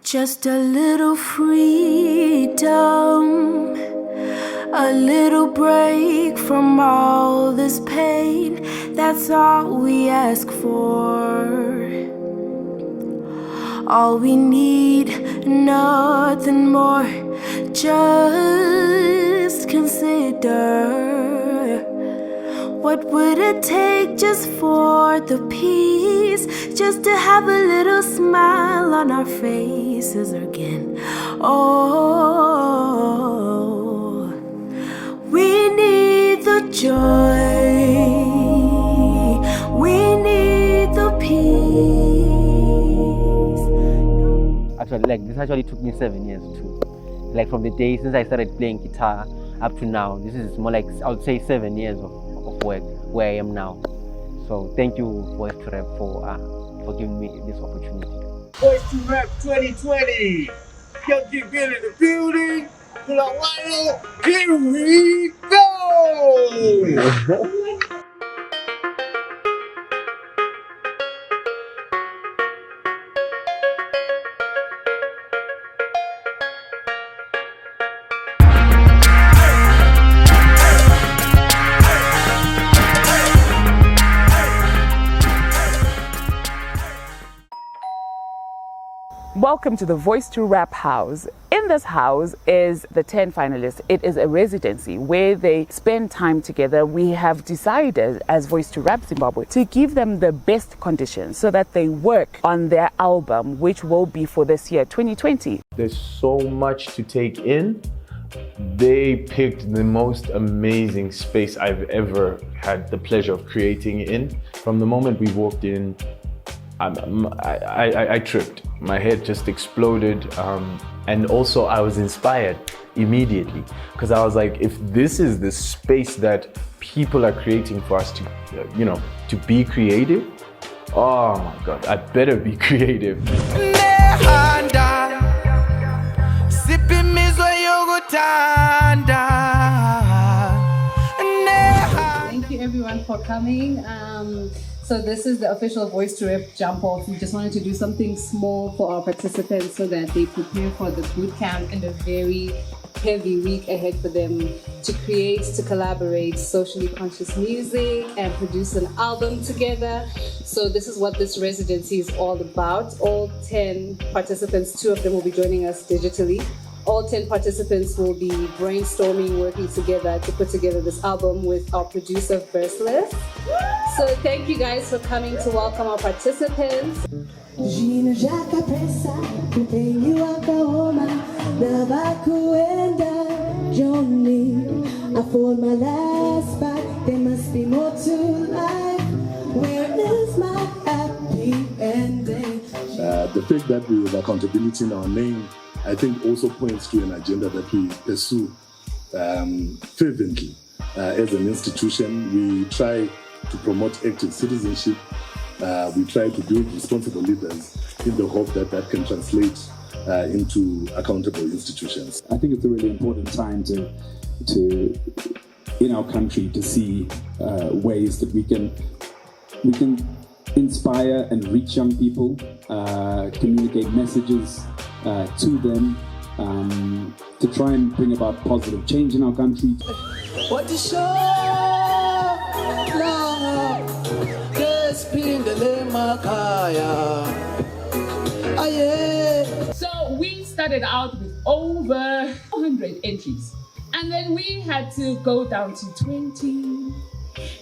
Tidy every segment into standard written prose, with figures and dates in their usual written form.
Just a little freedom, a little break from all this pain. That's all we ask for. All we need, nothing more. Just consider, what would it take just for the peace? Just to have a little smile on our faces again. Oh, we need the joy, we need the peace. Actually, this actually took me 7 years too. Like from the day since I started playing guitar up to now, this is more like, I would say 7 years of work where I am now. So thank you, Voice2Rep, for giving me this opportunity. Voice2Rep 2020. Young G Bill in the building. Here we go. Welcome to the Voice2Rep House. In this house is the 10 finalists. It is a residency where they spend time together. We have decided as Voice2Rep Zimbabwe to give them the best conditions so that they work on their album, which will be for this year, 2020. There's so much to take in. They picked the most amazing space I've ever had the pleasure of creating in. From the moment we walked in, I tripped. My head just exploded, and also I was inspired immediately because I was like, if this is the space that people are creating for us to, to be creative, oh my God, I better be creative. Thank you everyone for coming. So this is the official Voice2Rep jump off. We just wanted to do something small for our participants so that they prepare for the boot camp and a very heavy week ahead for them to create, to collaborate socially conscious music and produce an album together. So this is what this residency is all about. All 10 participants, 2 of them will be joining us digitally. All 10 participants will be brainstorming, working together to put together this album with our producer, Verseless. So thank you guys for coming to welcome our participants. I found my last spot, there must be more to life. Where is my happy ending? The fact that we have accountability in our name, I think also points to an agenda that we pursue fervently. As an institution, we try to promote active citizenship. We try to build responsible leaders in the hope that that can translate into accountable institutions. I think it's a really important time to in our country to see ways that we can inspire and reach young people, communicate messages to them, to try and bring about positive change in our country. What the show? So we started out with over 100 entries, and then we had to go down to 20.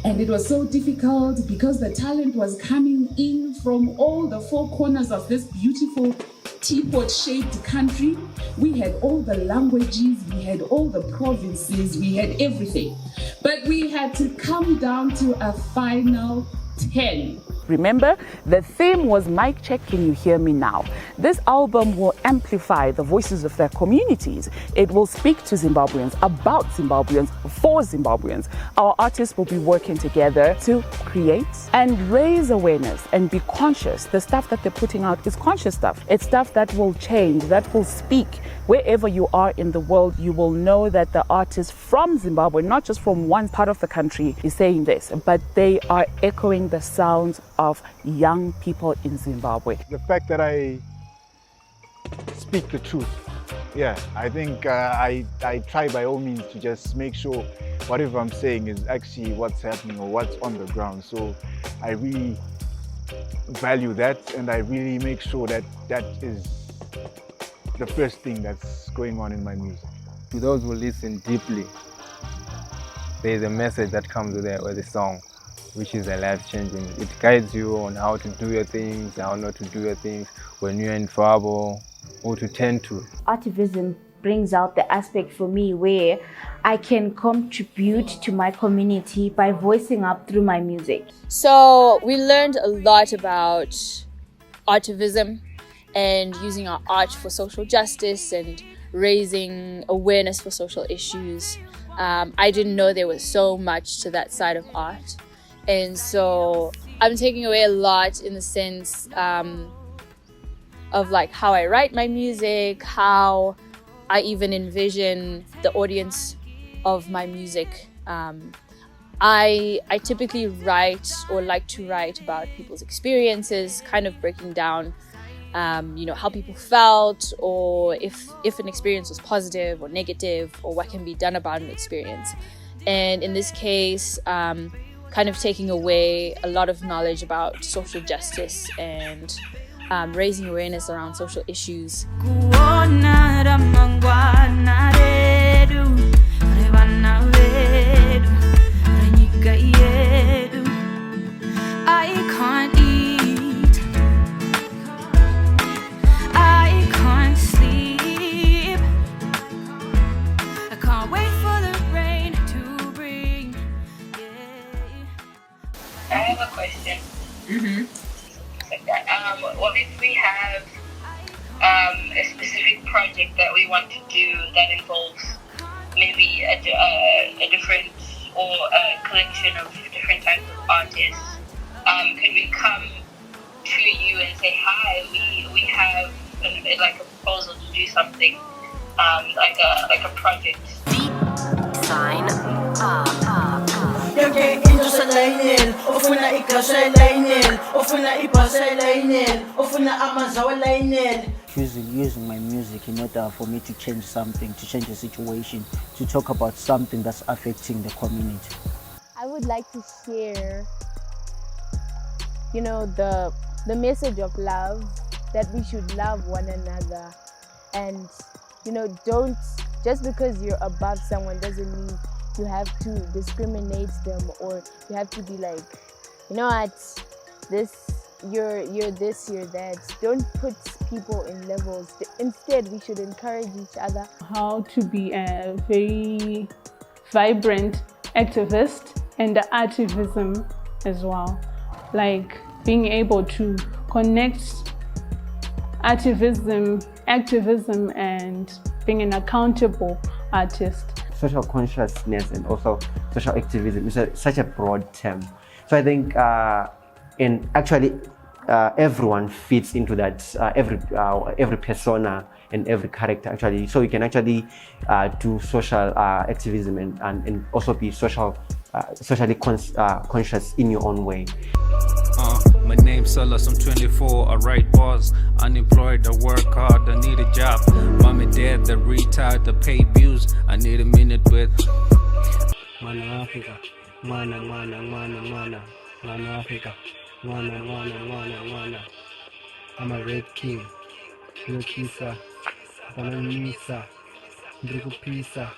And it was so difficult because the talent was coming in from all the 4 corners of this beautiful teapot-shaped country. We had all the languages, we had all the provinces, we had everything. But we had to come down to a final 10. Remember, the theme was Mic Check, Can You Hear Me Now? This album will amplify the voices of their communities. It will speak to Zimbabweans, about Zimbabweans, for Zimbabweans. Our artists will be working together to create and raise awareness and be conscious. The stuff that they're putting out is conscious stuff. It's stuff that will change, that will speak. Wherever you are in the world, you will know that the artist from Zimbabwe, not just from one part of the country, is saying this, but they are echoing the sounds of young people in Zimbabwe. The fact that I speak the truth. Yeah, I think I try by all means to just make sure whatever I'm saying is actually what's happening or what's on the ground. So I really value that, and I really make sure that that is the first thing that's going on in my music. To those who listen deeply, there's a message that comes with the song, which is life-changing. It guides you on how to do your things, how not to do your things, when you're in trouble, who to turn to. Artivism brings out the aspect for me where I can contribute to my community by voicing up through my music. So we learned a lot about artivism and using our art for social justice and raising awareness for social issues. I didn't know there was so much to that side of art. And so I'm taking away a lot in the sense of like how I write my music, how I even envision the audience of my music. I typically write or like to write about people's experiences, kind of breaking down how people felt, or if an experience was positive or negative, or what can be done about an experience. And in this case, kind of taking away a lot of knowledge about social justice and raising awareness around social issues. I can't eat, I can't sleep, I can't wait for the rain to bring. I have a question. What if we have a specific project that we want to do that involves maybe a different or a collection of different types of artists? Could we come to you and say, hi, we have like a proposal to do something, like a project? Sign up. Yonke into selayinile ufuna igasa elayinile ufuna ibhasa elayinile ufuna amazawa elayinile. Using my music in order for me to change something, to change a situation, to talk about something that's affecting the community. I would like to share, the message of love, that we should love one another, and don't, just because you're above someone doesn't mean you have to discriminate them, or you have to be like, you're this, you're that. Don't put people in levels. Instead, we should encourage each other. How to be a very vibrant activist and activism as well. Like being able to connect activism and being an accountable artist. Social consciousness and also social activism is such a broad term. So I think everyone fits into that, every persona and every character actually. So you can actually do social activism and also be socially conscious in your own way. My name's Silas, I'm 24, I write bars, unemployed, I work hard, I need a job. Mom and dad, they're retired, they pay bills, I need a minute with Mwana Africa, mwana Africa, mwana. I'm a red king, Lokisa, Bananisa, Drukupisa.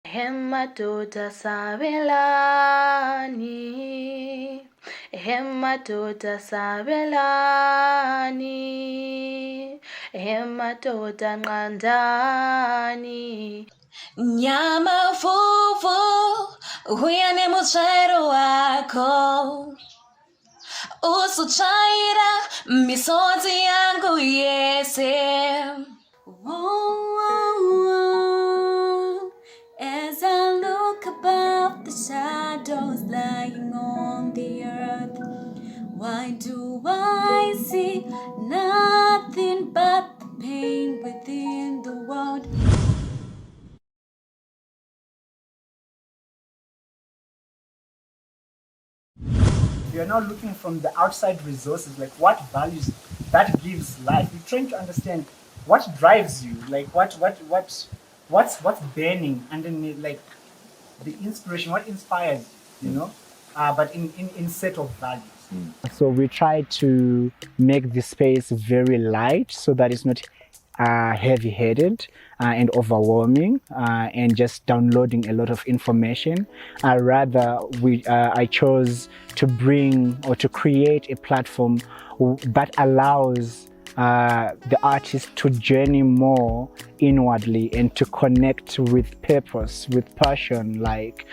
Hemadoda sabelani, hemadoda nqandani. Nyama fufu, huyane mutshairo wako. Usuchaira misonzi yangu yese. As I look above the shadows lying on the earth, why do I see nothing but the pain within the world? We are not looking from the outside resources, like what values that gives life. We're trying to understand what drives you? Like what's burning underneath, like the inspiration, what inspires you, you know? But in set of values. So we try to make the space very light so that it's not heavy-headed and overwhelming and just downloading a lot of information. Rather, I chose to bring or to create a platform that allows the artist to journey more inwardly and to connect with purpose, with passion. Like,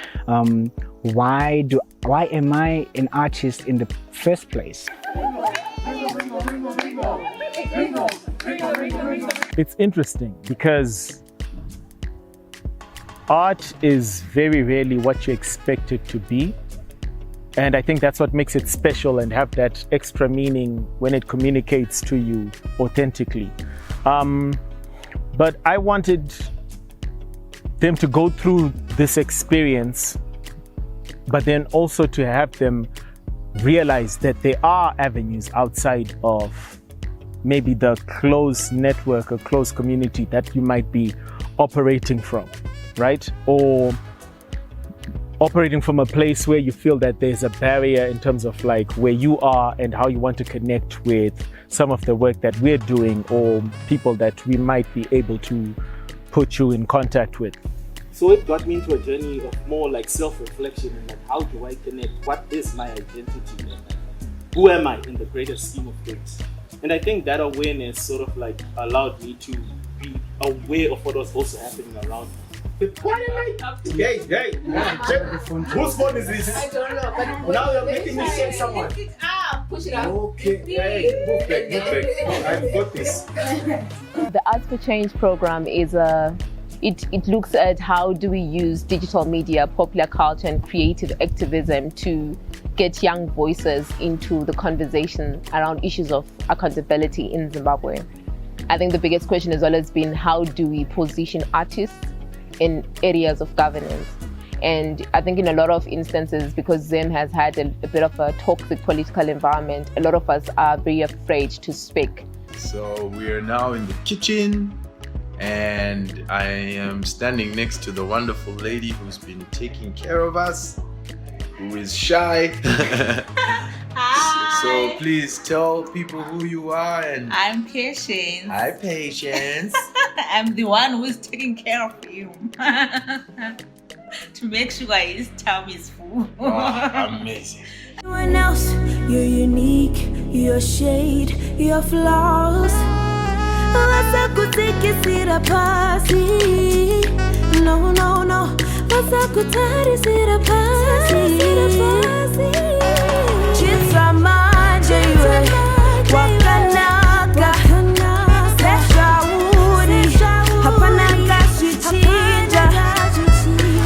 why am I an artist in the first place? It's interesting because art is very rarely what you expect it to be. And I think that's what makes it special and have that extra meaning when it communicates to you authentically. But I wanted them to go through this experience, but then also to have them realize that there are avenues outside of maybe the close network or close community that you might be operating from, right? Or operating from a place where you feel that there's a barrier in terms of like where you are and how you want to connect with some of the work that we're doing or people that we might be able to put you in contact with. So it got me into a journey of more like self-reflection and like, how do I connect? What is my identity? Who am I in the greater scheme of things? And I think that awareness sort of like allowed me to be aware of what was also happening around me. Hey, whose phone is this? I don't know, but now you're making me shake someone. Push it up, push it up. Okay, hey, move back. I've got this. The Arts for Change program is it looks at how do we use digital media, popular culture and creative activism to get young voices into the conversation around issues of accountability in Zimbabwe. I think the biggest question has always been, how do we position artists in areas of governance? And I think in a lot of instances, because Zim has had a bit of a toxic political environment, a lot of us are very afraid to speak. So we are now in the kitchen and I am standing next to the wonderful lady who's been taking care of us, who is shy. So please tell people who you are. And I'm Patience. Hi, Patience. I'm the one who's taking care of him to make sure his tummy is full. Wow, amazing. Everyone else, you're unique, your shade, your flaws. No, no, no.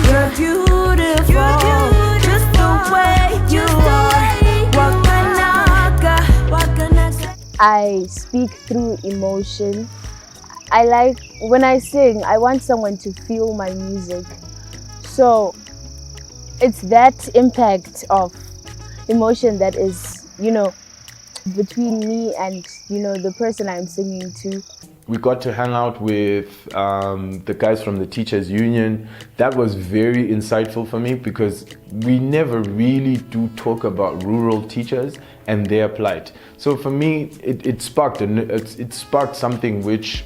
You're beautiful, just the way you are. I speak through emotion. I like, when I sing, I want someone to feel my music. So it's that impact of emotion that is, between me and, the person I'm singing to. We got to hang out with the guys from the Teachers Union. That was very insightful for me because we never really do talk about rural teachers and their plight. So for me, it sparked something which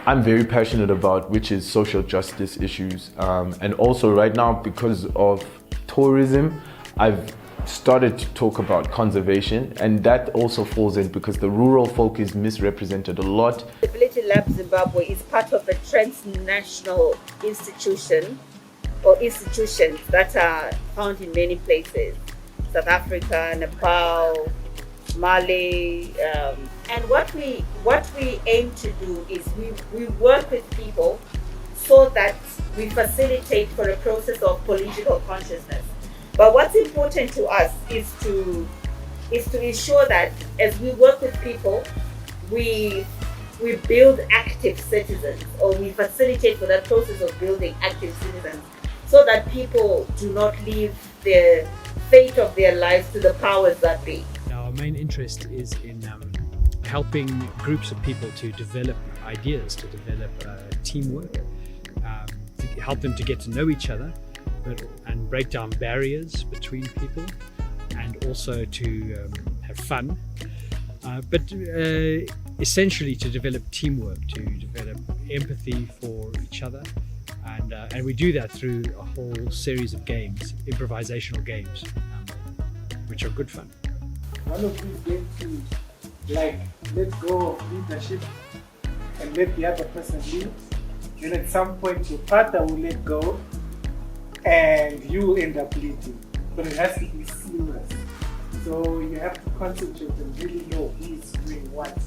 I'm very passionate about, which is social justice issues. And also right now, because of tourism, I've started to talk about conservation, and that also falls in because the rural folk is misrepresented a lot. Accountability Lab Zimbabwe is part of a transnational institution or institutions that are found in many places. South Africa, Nepal, Mali, and what we aim to do is we work with people so that we facilitate for a process of political consciousness. But what's important to us is to ensure that as we work with people, we build active citizens, or we facilitate for that process of building active citizens, so that people do not leave the fate of their lives to the powers that be. Our main interest is in helping groups of people to develop ideas, to develop teamwork, to help them to get to know each other, and break down barriers between people, and also to have fun. But essentially to develop teamwork, to develop empathy for each other. And we do that through a whole series of games, improvisational games, which are good fun. One of these games to let go of leadership and let the other person lead. Then at some point your partner will let go and you will end up leading. But it has to be seamless. So you have to concentrate and really know who is doing what,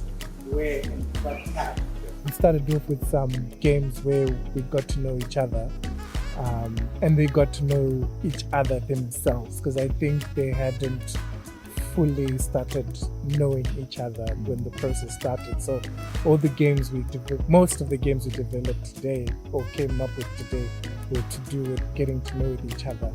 where, and what time. We started off with some games where we got to know each other, and they got to know each other themselves, because I think they hadn't fully started knowing each other when the process started. So all the games most of the games we developed today or came up with today were to do with getting to know each other.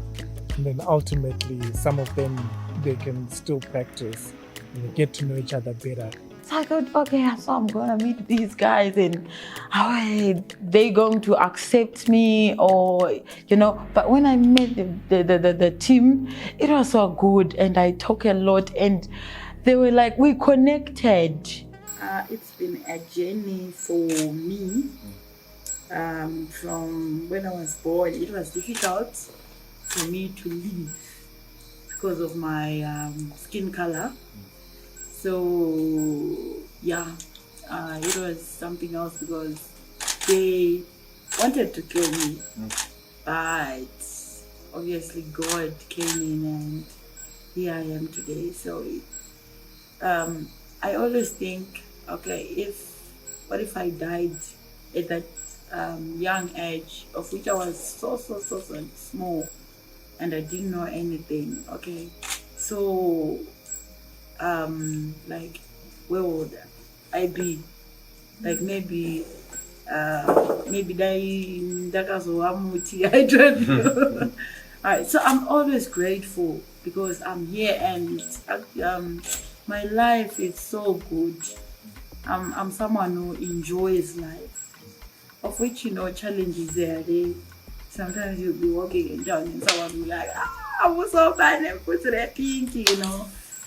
And then ultimately, some of them they can still practice and they get to know each other better. So I thought, okay, so I'm gonna meet these guys and how are they going to accept me, or but when I met the team, it was so good and I talk a lot and they were like, we connected. It's been a journey for me. From when I was born, it was difficult for me to live because of my skin color. So yeah, it was something else because they wanted to kill me, but obviously God came in and here I am today. So I always think, okay, what if I died at that young age, of which I was so small and I didn't know anything. Okay, so where would I be? Like maybe I don't know. Alright, so I'm always grateful because I'm here and my life is so good. I'm someone who enjoys life, of which challenges there. Sometimes you'll be walking down and someone will be like, what's up, man? And put that pinky,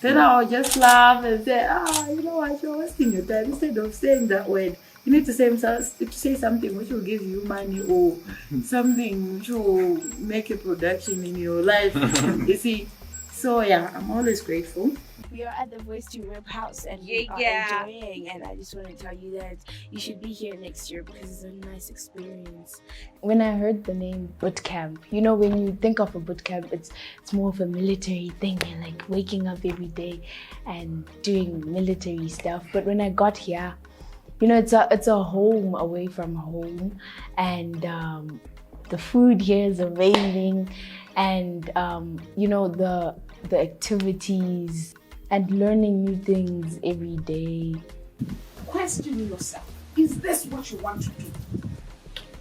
Then I'll just laugh and say, what, you're wasting your time. Instead of saying that word, you need to say something which will give you money or something which will make a production in your life. You see? So yeah, I'm always grateful. We are at the Voice2Rep house and we are enjoying, and I just want to tell you that you should be here next year because it's a nice experience. When I heard the name boot camp, when you think of a boot camp, it's more of a military thing, and like waking up every day and doing military stuff. But when I got here, it's a home away from home, and the food here is amazing, and the activities and learning new things every day. Question yourself, is this what you want to do?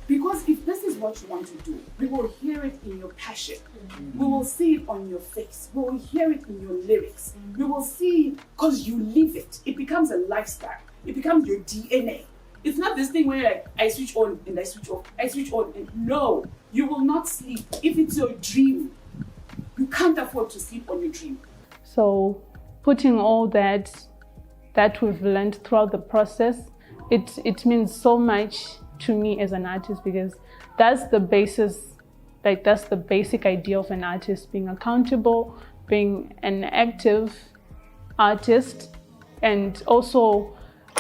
Because if this is what you want to do, we will hear it in your passion. We will see it on your face. We will hear it in your lyrics. We will see, because you live it. It becomes a lifestyle. It becomes your DNA. It's not this thing where I switch on and I switch off. I switch on and no, you will not sleep. If it's your dream, you can't afford to sleep on your dream. So putting all that we've learned throughout the process, it means so much to me as an artist, because that's the basis, that's the basic idea of an artist: being accountable, being an active artist, and also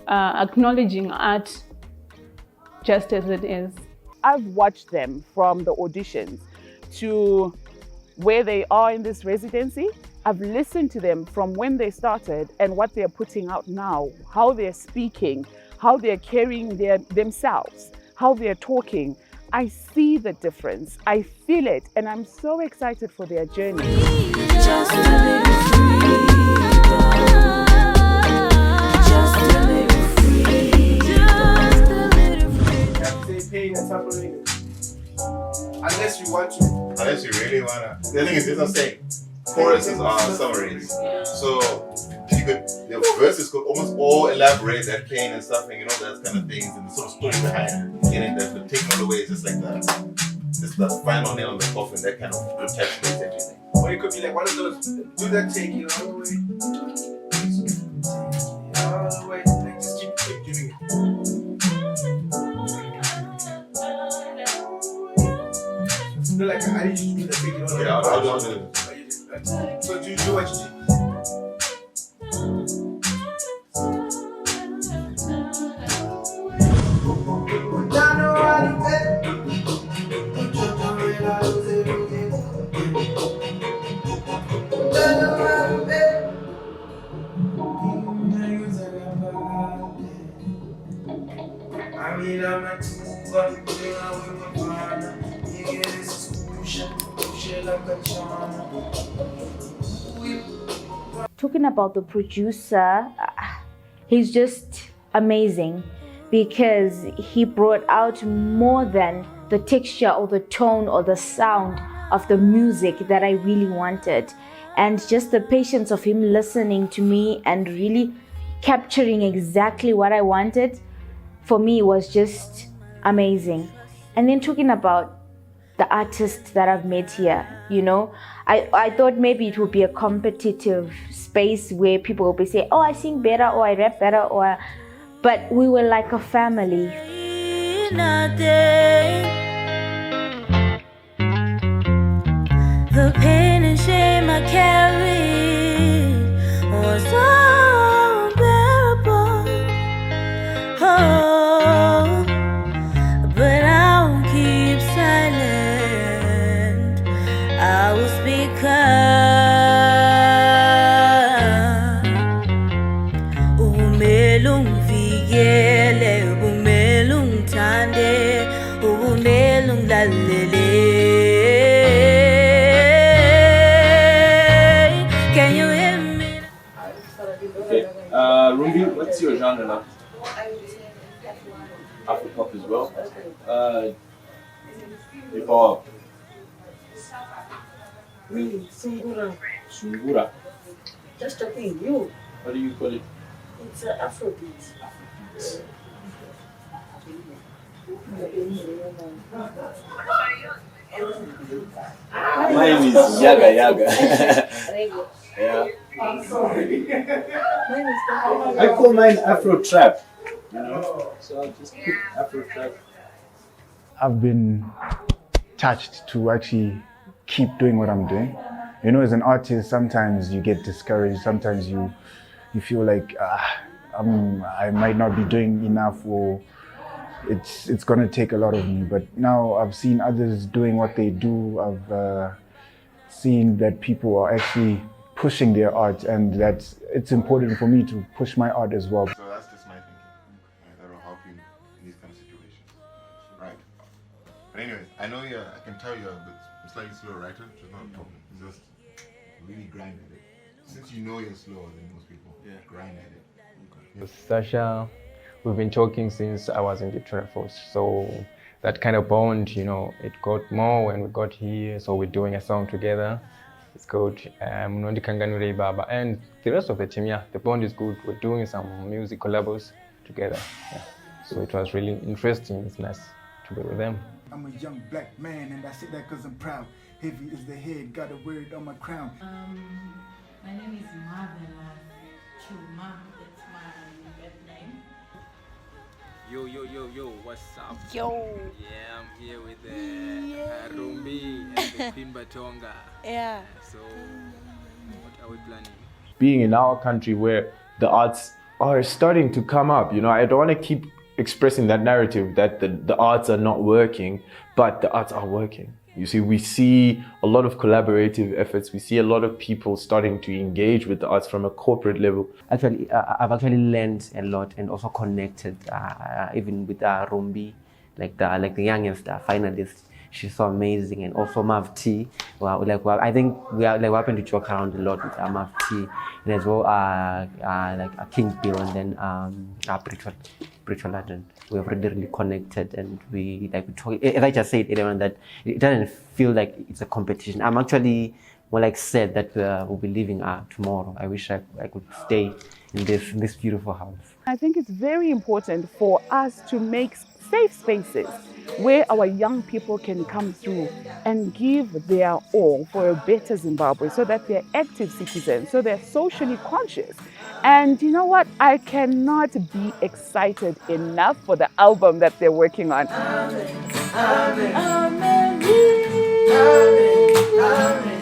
acknowledging art just as it is. I've watched them from the auditions to where they are in this residency. I've listened to them from when they started and what they're putting out now, how they're speaking, how they're carrying themselves, how they're talking. I see the difference, I feel it, and I'm so excited for their journey. Just a little freedom. Just a little freedom. Just a little freedom. Say pain and suffering. Unless you want to. Unless you really wanna. The thing is, there's no saying. Choruses are summaries. So if you could their verses could almost all elaborate that pain and suffering and all that kind of things and the sort of story behind it. Getting that, but taking all away is just like the final nail in the coffin that kind of encapsulates everything. Or it could be like one of those, do that, take it all the way. All the way. Like, just keep doing it. No, like, I need you to do that, take it all the way. Yeah, I'll do it. So do what you do. Talking about the producer, he's just amazing because he brought out more than the texture or the tone or the sound of the music that I really wanted. And just the patience of him listening to me and really capturing exactly what I wanted, for me was just amazing. And then talking about the artists that I've met here, you know, I thought maybe it would be a competitive space where people will be saying, oh, I sing better or I rap better, but we were like a family. The pain and shame I carried was unbearable. Oh, but I won't keep silent. I will speak up. Umelung vigele, umelung tande, umelung lalele. Rumbi, what's your genre now? Afro-pop as well. Hip hop. Sungura. Sungura. Just a thing, you. What do you call it? It's an Afrobeat. Mine is Yaga Yaga. Yeah. I call mine Afro Trap. You know? So I'll just keep Afro Trap. I've been touched to actually keep doing what I'm doing. You know, as an artist, sometimes you get discouraged. Sometimes you feel like I might not be doing enough, or it's gonna take a lot of me. But now I've seen others doing what they do. I've seen that people are actually pushing their art, and that it's important for me to push my art as well. So that's just my thinking. That will help you in these kind of situations. Right. But anyways, I know I can tell you're a bit slightly slow writer, which is not a problem. Just really grind at it. Since you know you're slower than most people, grind at it. With Sasha, we've been talking since I was in the training force. So that kind of bond, you know, it got more when we got here. So we're doing a song together. It's called Mnondi Kanganure Baba. And the rest of the team, the bond is good. We're doing some music collabos together. Yeah. So it was really interesting. It's nice to be with them. I'm a young black man, and I say that because I'm proud. Heavy is the head, got a word on my crown. My name is Marvela Chuma. That's my birth name. Yo, what's up? Yo. Yeah, I'm here with Rumbi and the Pimba Tonga. Yeah. So, what are we planning? Being in our country where the arts are starting to come up, you know, I don't want to keep expressing that narrative that the arts are not working, but the arts are working. You see, we see a lot of collaborative efforts. We see a lot of people starting to engage with the arts from a corporate level. Actually, I've actually learned a lot and also connected, even with Rumbi, like the youngest finalist. She's so amazing, and also Mav T. I think we happen to joke around a lot with Mav T, and as well like King Bill, and then Spiritual Legend. We have really connected, and we talk. As I just said earlier on, that it doesn't feel like it's a competition. I'm actually more like sad that we'll be leaving tomorrow. I wish I could stay in this beautiful house. I think it's very important for us to make safe spaces where our young people can come through and give their all for a better Zimbabwe, so that they're active citizens, so they're socially conscious. And you know what? I cannot be excited enough for the album that they're working on. Amen. Amen. Amen. Amen.